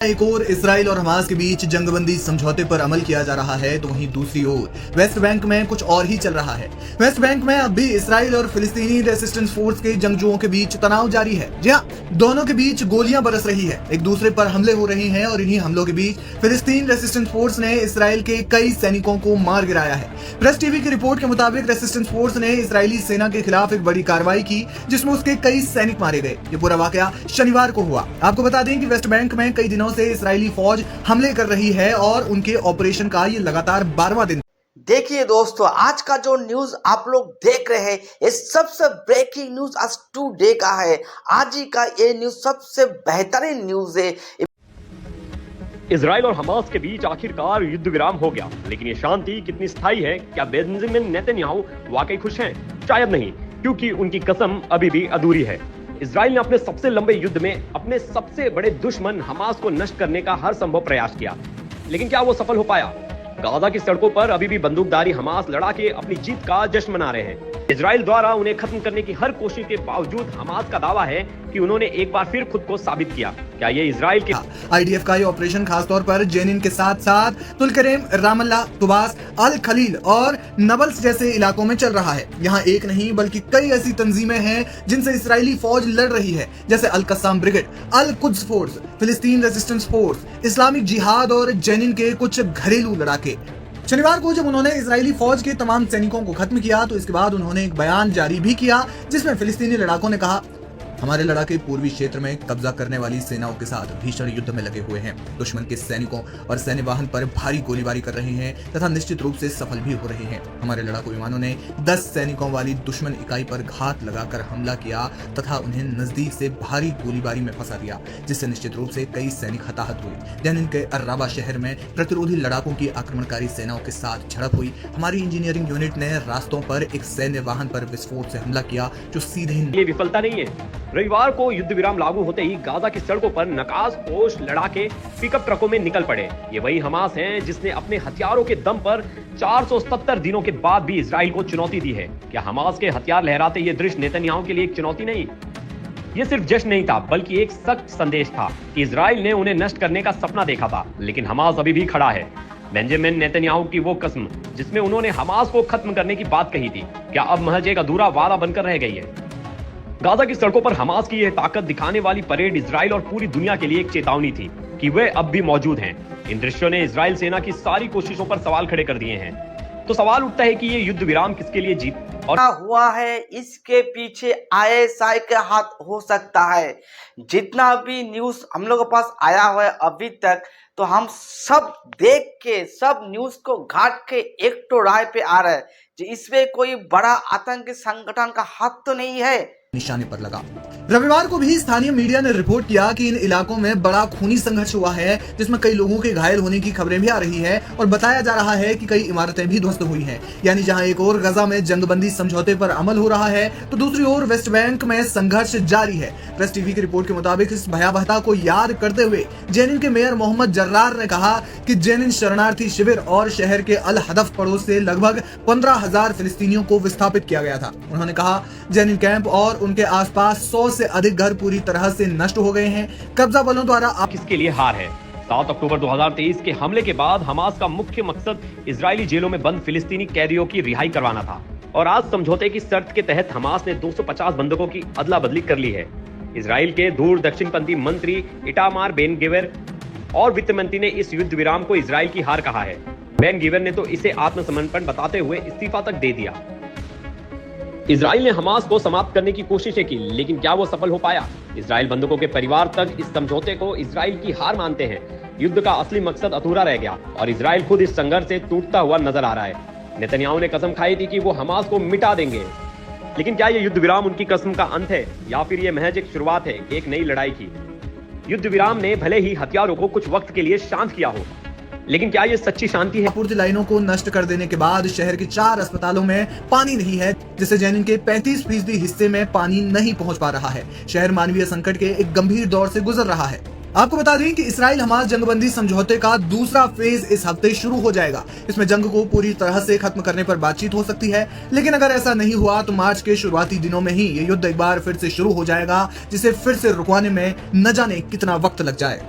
एक ओर इसराइल और हमास के बीच जंगबंदी समझौते पर अमल किया जा रहा है तो वहीं दूसरी ओर वेस्ट बैंक में कुछ और ही चल रहा है। वेस्ट बैंक में अब भी इसराइल और फिलिस्तीनी रेजिस्टेंस फोर्स के जंगजुओं के बीच तनाव जारी है। जी हाँ, दोनों के बीच गोलियां बरस रही है, एक दूसरे पर हमले हो रहे हैं और इन्हीं हमलों के बीच फिलिस्तीन रेजिस्टेंस फोर्स ने इसराइल के कई सैनिकों को मार गिराया है। प्रेस टीवी की रिपोर्ट के मुताबिक रेजिस्टेंस फोर्स ने इसराइली सेना के खिलाफ एक बड़ी कार्रवाई की जिसमें उसके कई सैनिक मारे गए। ये पूरा वाकया शनिवार को हुआ। आपको बता दें कि वेस्ट बैंक में कई दिनों से इसराइली फौज हमले कर रही है और उनके ऑपरेशन का ये लगातार 12वां दिन। देखिए दोस्तों, आज का जो न्यूज आप लोग देख रहे हैं ये सबसे ब्रेकिंग न्यूज आज टुडे का है। आज ही का ये न्यूज सबसे बेहतरीन न्यूज है। इजराइल और हमास के बीच आखिरकार युद्ध विराम हो गया, लेकिन ये शांति कितनी स्थायी है? क्या बेंजामिन नेतन्याहू वाकई खुश हैं? शायद नहीं, क्योंकि उनकी कसम अभी भी अधूरी है। इजराइल ने अपने सबसे लंबे युद्ध में अपने सबसे बड़े दुश्मन हमास को नष्ट करने का हर संभव प्रयास किया, लेकिन क्या वो सफल हो पाया? गाजा की सड़कों पर अभी भी बंदूकधारी हमास लड़ा के अपनी जीत का जश्न मना रहे हैं। इजराइल द्वारा उन्हें खत्म करने की हर कोशिश के बावजूद हमास का दावा है कि उन्होंने एक बार फिर खुद को साबित किया। क्या ये इजराइल के आईडीएफ का ये ऑपरेशन खासतौर पर जेनिन के साथ साथ तुलकरेम, रामल्ला, तुबास, अल खलील और नबल्स जैसे इलाकों में चल रहा है। यहाँ एक नहीं बल्कि कई ऐसी तंजीमें हैं जिनसे इसराइली फौज लड़ रही है, जैसे अल कस्साम ब्रिगेड, अल कुद्स फोर्स, फिलिस्तीन रेजिस्टेंस फोर्स, इस्लामिक जिहाद और जेनिन के कुछ घरेलू लड़ाके। शनिवार को जब उन्होंने इजरायली फौज के तमाम सैनिकों को खत्म किया तो इसके बाद उन्होंने एक बयान जारी भी किया जिसमें फिलिस्तीनी लड़ाकों ने कहा, हमारे लड़ाके पूर्वी क्षेत्र में कब्जा करने वाली सेनाओं के साथ भीषण युद्ध में लगे हुए हैं, दुश्मन के सैनिकों और सैन्य वाहन पर भारी गोलीबारी कर रहे हैं तथा निश्चित रूप से सफल भी हो रहे हैं। हमारे लड़ाकू विमानों ने 10 सैनिकों वाली दुश्मन इकाई पर घात लगाकर हमला किया तथा उन्हें नजदीक से भारी गोलीबारी में फंसा दिया, जिससे निश्चित रूप से कई सैनिक हताहत हुए। जेनिन के अर्राबा शहर में प्रतिरोधी लड़ाकों की आक्रमणकारी सेनाओं के साथ झड़प हुई। हमारी इंजीनियरिंग यूनिट ने रास्तों पर एक सैन्य वाहन पर विस्फोट से हमला किया जो सीधे विफलता नहीं है। रविवार को युद्ध विराम लागू होते ही गाजा की सड़कों पर नकाज पोश लड़ाके पिकअप ट्रकों में निकल पड़े। ये वही हमास हैं जिसने अपने हथियारों के दम पर 470 दिनों के बाद भी इजराइल को चुनौती दी है। क्या हमास के हथियार लहराते ये दृश्य नेतन्याहू के लिए एक चुनौती नहीं? ये सिर्फ जश्न नहीं था, बल्कि एक सख्त संदेश था कि इजराइल ने उन्हें नष्ट करने का सपना देखा था, लेकिन हमास अभी भी खड़ा है। बेंजामिन नेतन्याहू की वो कसम जिसमें उन्होंने हमास को खत्म करने की बात कही थी, क्या अब महज एक अधूरा वादा बनकर रह गई है? गाजा की सड़कों पर हमास की यह ताकत दिखाने वाली परेड इजराइल और पूरी दुनिया के लिए एक चेतावनी थी कि वे अब भी मौजूद हैं। इन दृश्यों ने इजराइल सेना की सारी कोशिशों पर सवाल खड़े कर दिए हैं। तो सवाल उठता है कि ये युद्ध विराम किसके लिए जीत और हुआ है, इसके पीछे आईएसआई के हाथ हो सकता है। जितना भी न्यूज हम लोगों के पास आया हुआ है अभी तक, तो हम सब देख के सब न्यूज को घाट के एक तो राय पे आ रहा है कि इसमें कोई बड़ा आतंकी संगठन का हाथ तो नहीं है। निशाने पर लगा। रविवार को भी स्थानीय मीडिया ने रिपोर्ट किया कि इन इलाकों में बड़ा खूनी संघर्ष हुआ है जिसमें कई लोगों के घायल होने की खबरें भी आ रही है और बताया जा रहा है कि कई इमारतें भी ध्वस्त हुई हैं। यानी जहां एक ओर गजा में जंगबंदी समझौते पर अमल हो रहा है तो दूसरी ओर वेस्ट बैंक में संघर्ष जारी है। प्रेस टीवी की रिपोर्ट के मुताबिक इस भयावहता को याद करते हुए जेनिन के मेयर मोहम्मद जर्रार ने कहा कि जेनिन शरणार्थी शिविर और शहर के अल हदफ पड़ोस से लगभग 15,000 फिलिस्तीनियों को विस्थापित किया गया था। उन्होंने कहा, जेनिन कैंप और उनके आसपास 100 से अधिक घर पूरी तरह से नष्ट हो गए हैं। कब्जा बलों द्वारा किसके लिए हार है? 7 अक्टूबर 2023 के हमले के बाद हमास का मुख्य मकसद इजरायली जेलों में बंद फिलिस्तीनी कैदियों की रिहाई करवाना था और आज समझौते की शर्त के तहत हमास ने 250 बंधकों की अदला बदली कर ली है। इजराइल के दूर दक्षिणपंथी मंत्री इटामार बेन गिवर और वित्त मंत्री ने इस युद्ध विराम को इजराइल की हार कहा है। बेन गिवर ने तो इसे आत्मसमर्पण बताते हुए इस्तीफा तक दे दिया। इजराइल ने हमास को समाप्त करने की कोशिशें की, लेकिन क्या वो सफल हो पाया? इजराइल बंधकों के परिवार तक इस समझौते को इजराइल की हार मानते हैं। युद्ध का असली मकसद अधूरा रह गया और इजराइल खुद इस संघर्ष से टूटता हुआ नजर आ रहा है। नेतन्याहू ने कसम खाई थी कि वो हमास को मिटा देंगे, लेकिन क्या ये युद्ध विराम उनकी कसम का अंत है या फिर ये महज एक शुरुआत है एक नई लड़ाई की? युद्ध विराम ने भले ही हथियारों को कुछ वक्त के लिए शांत किया हो, लेकिन क्या ये सच्ची शांति है? आपूर्ति लाइनों को नष्ट कर देने के बाद शहर के 4 अस्पतालों में पानी नहीं है, जिससे जेनिन के 35% हिस्से में पानी नहीं पहुंच पा रहा है। शहर मानवीय संकट के एक गंभीर दौर से गुजर रहा है। आपको बता दें कि इसराइल हमास जंगबंदी समझौते का दूसरा फेज इस हफ्ते शुरू हो जाएगा। इसमें जंग को पूरी तरह से खत्म करने पर बातचीत हो सकती है, लेकिन अगर ऐसा नहीं हुआ तो मार्च के शुरुआती दिनों में ही ये युद्ध एक बार फिर से शुरू हो जाएगा, जिसे फिर से रुकवाने में न जाने कितना वक्त लग जाए।